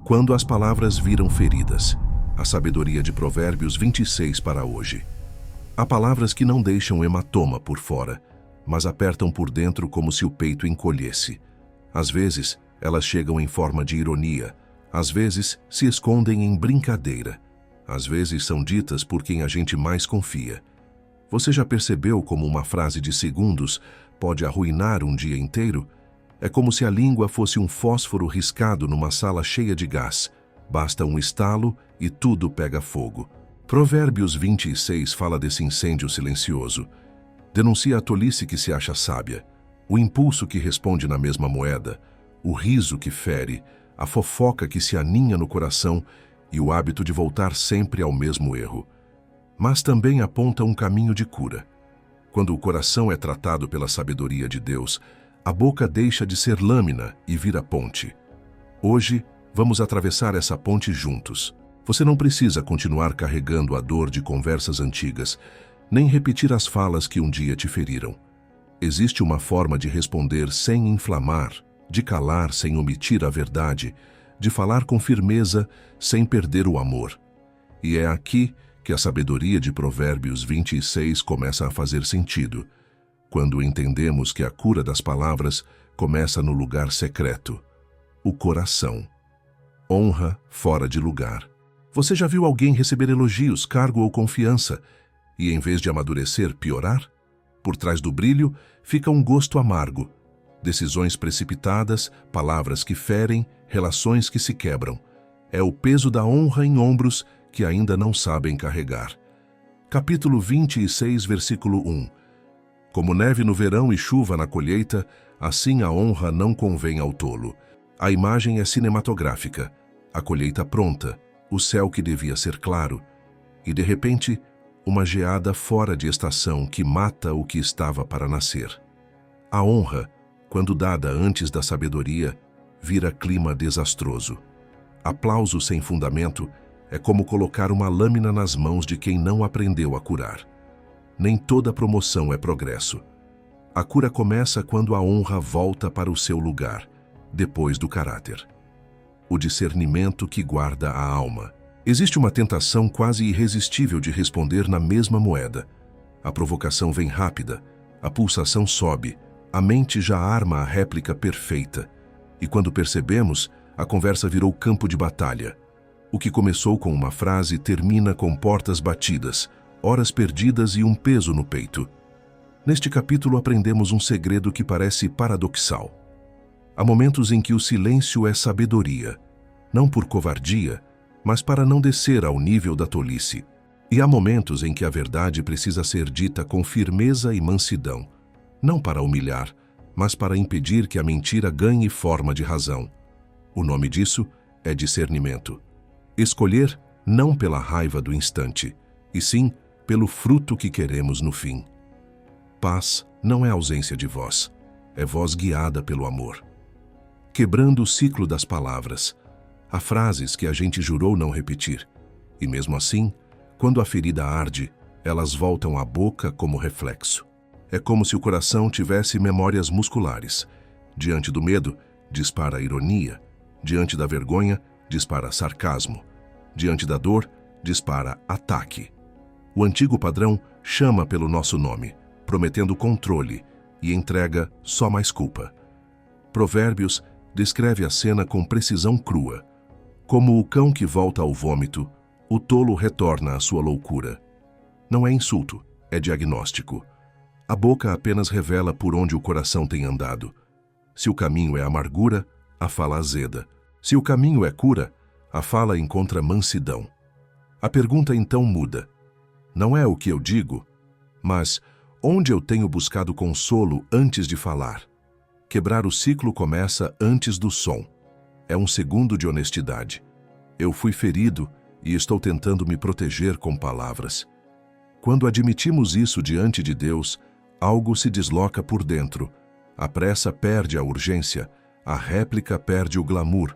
Quando as palavras viram feridas. A sabedoria de Provérbios 26 para hoje. Há palavras que não deixam hematoma por fora, mas apertam por dentro como se o peito encolhesse. Às vezes, elas chegam em forma de ironia. Às vezes, se escondem em brincadeira. Às vezes, são ditas por quem a gente mais confia. Você já percebeu como uma frase de segundos pode arruinar um dia inteiro? É como se a língua fosse um fósforo riscado numa sala cheia de gás. Basta um estalo e tudo pega fogo. Provérbios 26 fala desse incêndio silencioso. Denuncia a tolice que se acha sábia, o impulso que responde na mesma moeda, o riso que fere, a fofoca que se aninha no coração e o hábito de voltar sempre ao mesmo erro. Mas também aponta um caminho de cura. Quando o coração é tratado pela sabedoria de Deus, a boca deixa de ser lâmina e vira ponte. Hoje, vamos atravessar essa ponte juntos. Você não precisa continuar carregando a dor de conversas antigas, nem repetir as falas que um dia te feriram. Existe uma forma de responder sem inflamar, de calar sem omitir a verdade, de falar com firmeza sem perder o amor. E é aqui que a sabedoria de Provérbios 26 começa a fazer sentido, quando entendemos que a cura das palavras começa no lugar secreto, o coração. Honra fora de lugar. Você já viu alguém receber elogios, cargo ou confiança, e em vez de amadurecer, piorar? Por trás do brilho fica um gosto amargo. Decisões precipitadas, palavras que ferem, relações que se quebram. É o peso da honra em ombros que ainda não sabem carregar. Capítulo 26, versículo 1. Como neve no verão e chuva na colheita, assim a honra não convém ao tolo. A imagem é cinematográfica, a colheita pronta, o céu que devia ser claro, e de repente, uma geada fora de estação que mata o que estava para nascer. A honra, quando dada antes da sabedoria, vira clima desastroso. Aplauso sem fundamento é como colocar uma lâmina nas mãos de quem não aprendeu a curar. Nem toda promoção é progresso. A cura começa quando a honra volta para o seu lugar, depois do caráter. O discernimento que guarda a alma. Existe uma tentação quase irresistível de responder na mesma moeda. A provocação vem rápida, a pulsação sobe, a mente já arma a réplica perfeita. E quando percebemos, a conversa virou campo de batalha. O que começou com uma frase termina com portas batidas, horas perdidas e um peso no peito. Neste capítulo aprendemos um segredo que parece paradoxal. Há momentos em que o silêncio é sabedoria, não por covardia, mas para não descer ao nível da tolice. E há momentos em que a verdade precisa ser dita com firmeza e mansidão, não para humilhar, mas para impedir que a mentira ganhe forma de razão. O nome disso é discernimento. Escolher não pela raiva do instante, e sim pelo fruto que queremos no fim. Paz não é ausência de voz, é voz guiada pelo amor. Quebrando o ciclo das palavras. Há frases que a gente jurou não repetir, e mesmo assim, quando a ferida arde, elas voltam à boca como reflexo. É como se o coração tivesse memórias musculares. Diante do medo, dispara ironia. Diante da vergonha, dispara sarcasmo. Diante da dor, dispara ataque. O antigo padrão chama pelo nosso nome, prometendo controle, e entrega só mais culpa. Provérbios descreve a cena com precisão crua. Como o cão que volta ao vômito, o tolo retorna à sua loucura. Não é insulto, é diagnóstico. A boca apenas revela por onde o coração tem andado. Se o caminho é amargura, a fala azeda. Se o caminho é cura, a fala encontra mansidão. A pergunta então muda. Não é o que eu digo, mas onde eu tenho buscado consolo antes de falar. Quebrar o ciclo começa antes do som. É um segundo de honestidade. Eu fui ferido e estou tentando me proteger com palavras. Quando admitimos isso diante de Deus, algo se desloca por dentro. A pressa perde a urgência, a réplica perde o glamour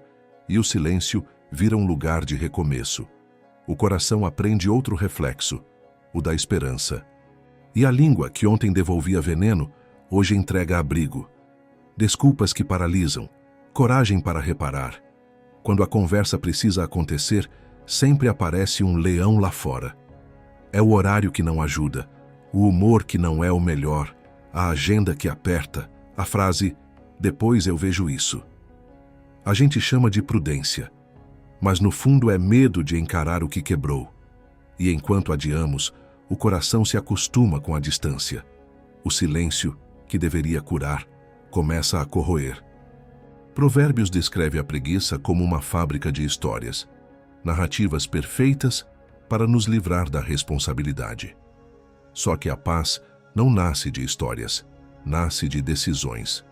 e o silêncio vira um lugar de recomeço. O coração aprende outro reflexo, o da esperança. E a língua, que ontem devolvia veneno, hoje entrega abrigo. Desculpas que paralisam, coragem para reparar. Quando a conversa precisa acontecer, sempre aparece um leão lá fora. É o horário que não ajuda, o humor que não é o melhor, a agenda que aperta, a frase "depois eu vejo isso". A gente chama de prudência, mas no fundo é medo de encarar o que quebrou. E enquanto adiamos, o coração se acostuma com a distância. O silêncio, que deveria curar, começa a corroer. Provérbios descreve a preguiça como uma fábrica de histórias, narrativas perfeitas para nos livrar da responsabilidade. Só que a paz não nasce de histórias, nasce de decisões.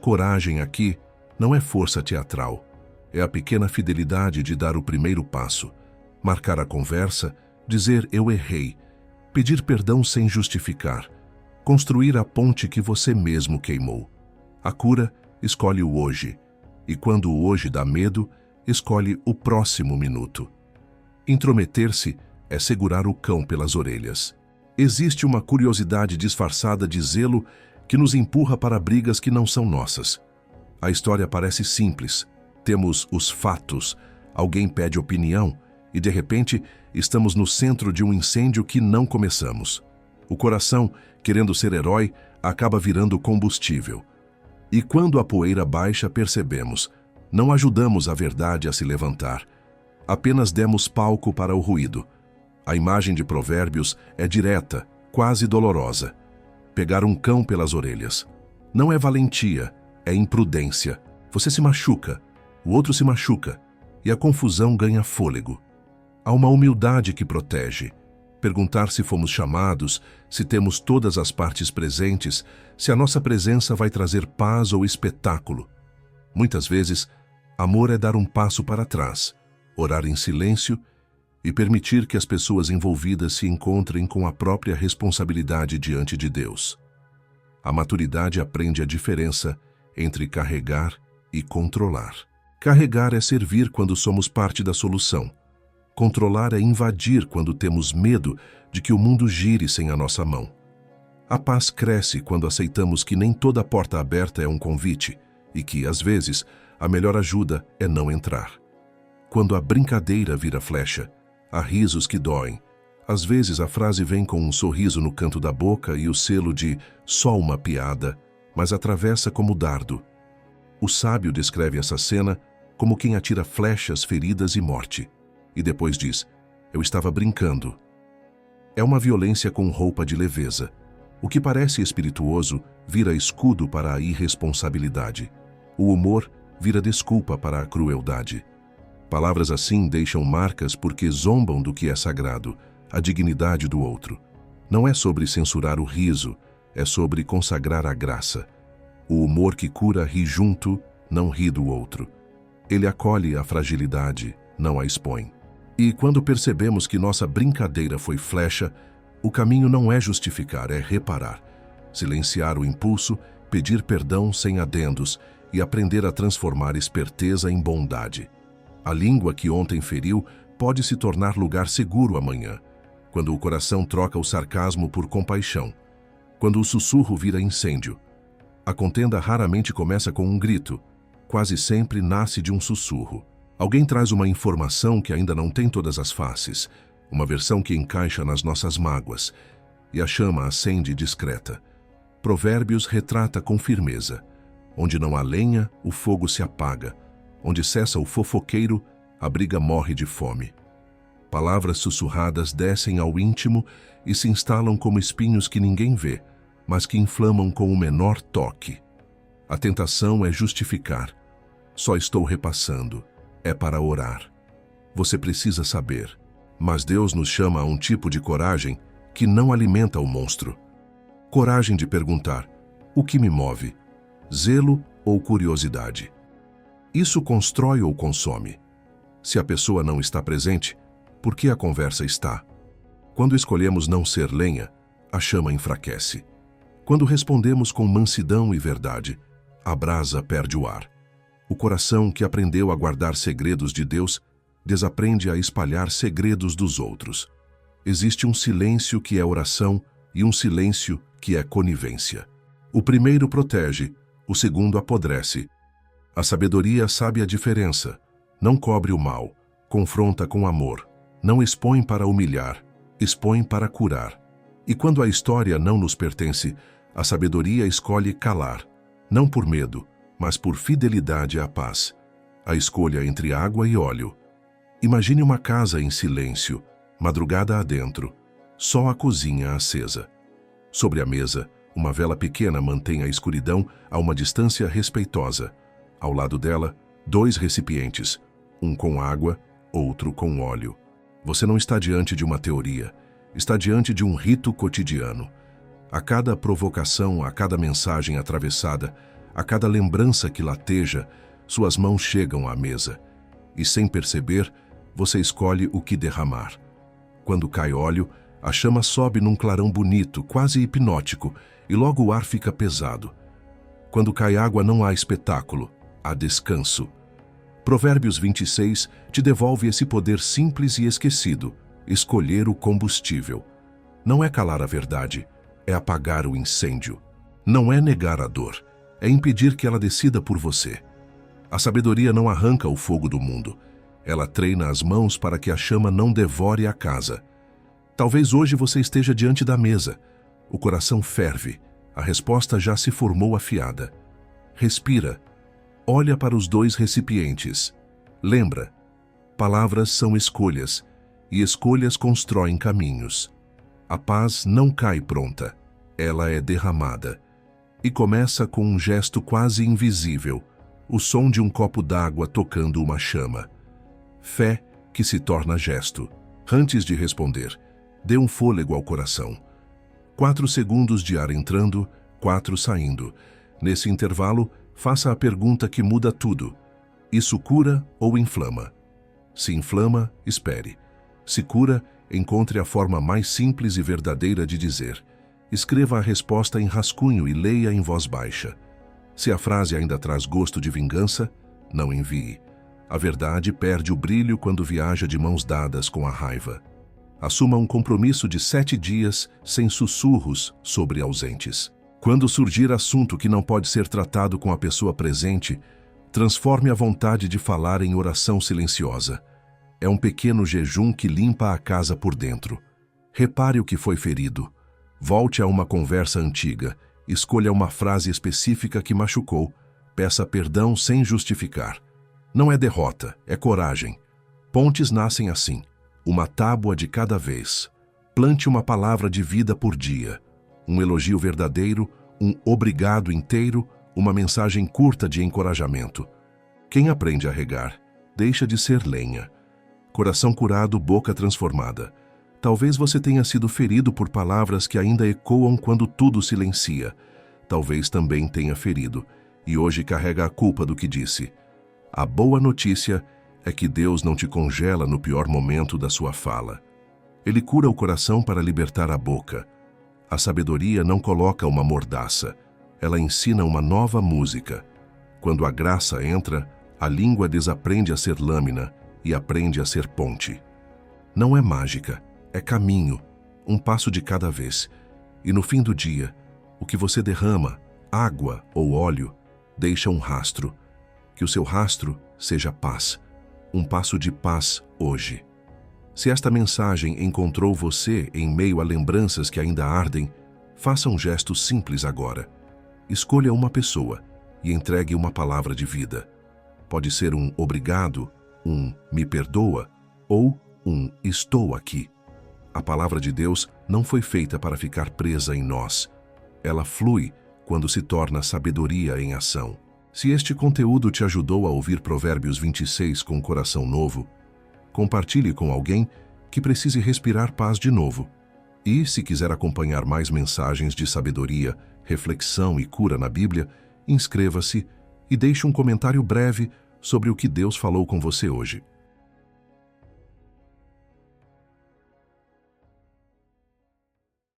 Coragem aqui não é força teatral, é a pequena fidelidade de dar o primeiro passo, marcar a conversa, dizer eu errei, pedir perdão sem justificar, construir a ponte que você mesmo queimou. A cura escolhe o hoje, e quando o hoje dá medo, escolhe o próximo minuto. Intrometer-se é segurar o cão pelas orelhas. Existe uma curiosidade disfarçada de zelo que nos empurra para brigas que não são nossas. A história parece simples. Temos os fatos, alguém pede opinião e, de repente, estamos no centro de um incêndio que não começamos. O coração, querendo ser herói, acaba virando combustível. E quando a poeira baixa, percebemos, não ajudamos a verdade a se levantar. Apenas demos palco para o ruído. A imagem de Provérbios é direta, quase dolorosa. Pegar um cão pelas orelhas. Não é valentia, é imprudência. Você se machuca, o outro se machuca, e a confusão ganha fôlego. Há uma humildade que protege. Perguntar se fomos chamados, se temos todas as partes presentes, se a nossa presença vai trazer paz ou espetáculo. Muitas vezes, amor é dar um passo para trás, orar em silêncio e permitir que as pessoas envolvidas se encontrem com a própria responsabilidade diante de Deus. A maturidade aprende a diferença entre carregar e controlar. Carregar é servir quando somos parte da solução. Controlar é invadir quando temos medo de que o mundo gire sem a nossa mão. A paz cresce quando aceitamos que nem toda porta aberta é um convite e que, às vezes, a melhor ajuda é não entrar. Quando a brincadeira vira flecha, há risos que doem. Às vezes a frase vem com um sorriso no canto da boca e o selo de só uma piada, mas atravessa como dardo. O sábio descreve essa cena como quem atira flechas, feridas e morte. E depois diz, eu estava brincando. É uma violência com roupa de leveza. O que parece espirituoso vira escudo para a irresponsabilidade. O humor vira desculpa para a crueldade. Palavras assim deixam marcas porque zombam do que é sagrado, a dignidade do outro. Não é sobre censurar o riso, é sobre consagrar a graça. O humor que cura ri junto, não ri do outro. Ele acolhe a fragilidade, não a expõe. E quando percebemos que nossa brincadeira foi flecha, o caminho não é justificar, é reparar. Silenciar o impulso, pedir perdão sem adendos e aprender a transformar esperteza em bondade. A língua que ontem feriu pode se tornar lugar seguro amanhã, quando o coração troca o sarcasmo por compaixão, quando o sussurro vira incêndio. A contenda raramente começa com um grito, quase sempre nasce de um sussurro. Alguém traz uma informação que ainda não tem todas as faces, uma versão que encaixa nas nossas mágoas, e a chama acende discreta. Provérbios retrata com firmeza. Onde não há lenha, o fogo se apaga. Onde cessa o fofoqueiro, a briga morre de fome. Palavras sussurradas descem ao íntimo e se instalam como espinhos que ninguém vê, mas que inflamam com o menor toque. A tentação é justificar. Só estou repassando. É para orar. Você precisa saber. Mas Deus nos chama a um tipo de coragem que não alimenta o monstro. Coragem de perguntar, o que me move? Zelo ou curiosidade? Isso constrói ou consome? Se a pessoa não está presente, por que a conversa está? Quando escolhemos não ser lenha, a chama enfraquece. Quando respondemos com mansidão e verdade, a brasa perde o ar. O coração que aprendeu a guardar segredos de Deus desaprende a espalhar segredos dos outros. Existe um silêncio que é oração e um silêncio que é conivência. O primeiro protege, o segundo apodrece. A sabedoria sabe a diferença. Não cobre o mal, confronta com amor. Não expõe para humilhar, expõe para curar. E quando a história não nos pertence, a sabedoria escolhe calar, não por medo, mas por fidelidade à paz. A escolha entre água e óleo. Imagine uma casa em silêncio, madrugada adentro, só a cozinha acesa. Sobre a mesa, uma vela pequena mantém a escuridão a uma distância respeitosa. Ao lado dela, 2 recipientes, um com água, outro com óleo. Você não está diante de uma teoria, está diante de um rito cotidiano. A cada provocação, a cada mensagem atravessada, a cada lembrança que lateja, suas mãos chegam à mesa. E sem perceber, você escolhe o que derramar. Quando cai óleo, a chama sobe num clarão bonito, quase hipnótico, e logo o ar fica pesado. Quando cai água não há espetáculo, há descanso. Provérbios 26 te devolve esse poder simples e esquecido, escolher o combustível. Não é calar a verdade, é apagar o incêndio. Não é negar a dor, é impedir que ela decida por você. A sabedoria não arranca o fogo do mundo. Ela treina as mãos para que a chama não devore a casa. Talvez hoje você esteja diante da mesa. O coração ferve. A resposta já se formou afiada. Respira. Olha para os 2 recipientes. Lembra, palavras são escolhas, e escolhas constroem caminhos. A paz não cai pronta. Ela é derramada. E começa com um gesto quase invisível, o som de um copo d'água tocando uma chama. Fé que se torna gesto. Antes de responder, dê um fôlego ao coração. 4 segundos de ar entrando, 4 saindo. Nesse intervalo, faça a pergunta que muda tudo. Isso cura ou inflama? Se inflama, espere. Se cura, encontre a forma mais simples e verdadeira de dizer. Escreva a resposta em rascunho e leia em voz baixa. Se a frase ainda traz gosto de vingança, não envie. A verdade perde o brilho quando viaja de mãos dadas com a raiva. Assuma um compromisso de 7 dias sem sussurros sobre ausentes. Quando surgir assunto que não pode ser tratado com a pessoa presente, transforme a vontade de falar em oração silenciosa. É um pequeno jejum que limpa a casa por dentro. Repare o que foi ferido. Volte a uma conversa antiga. Escolha uma frase específica que machucou. Peça perdão sem justificar. Não é derrota, é coragem. Pontes nascem assim, uma tábua de cada vez. Plante uma palavra de vida por dia. Um elogio verdadeiro, um obrigado inteiro, uma mensagem curta de encorajamento. Quem aprende a regar, deixa de ser lenha. Coração curado, boca transformada. Talvez você tenha sido ferido por palavras que ainda ecoam quando tudo silencia. Talvez também tenha ferido, e hoje carrega a culpa do que disse. A boa notícia é que Deus não te congela no pior momento da sua fala. Ele cura o coração para libertar a boca. A sabedoria não coloca uma mordaça, ela ensina uma nova música. Quando a graça entra, a língua desaprende a ser lâmina e aprende a ser ponte. Não é mágica, é caminho, um passo de cada vez. E no fim do dia, o que você derrama, água ou óleo, deixa um rastro. Que o seu rastro seja paz, um passo de paz hoje. Se esta mensagem encontrou você em meio a lembranças que ainda ardem, faça um gesto simples agora. Escolha uma pessoa e entregue uma palavra de vida. Pode ser um obrigado, um me perdoa ou um estou aqui. A palavra de Deus não foi feita para ficar presa em nós. Ela flui quando se torna sabedoria em ação. Se este conteúdo te ajudou a ouvir Provérbios 26 com o coração novo, compartilhe com alguém que precise respirar paz de novo. E, se quiser acompanhar mais mensagens de sabedoria, reflexão e cura na Bíblia, inscreva-se e deixe um comentário breve sobre o que Deus falou com você hoje.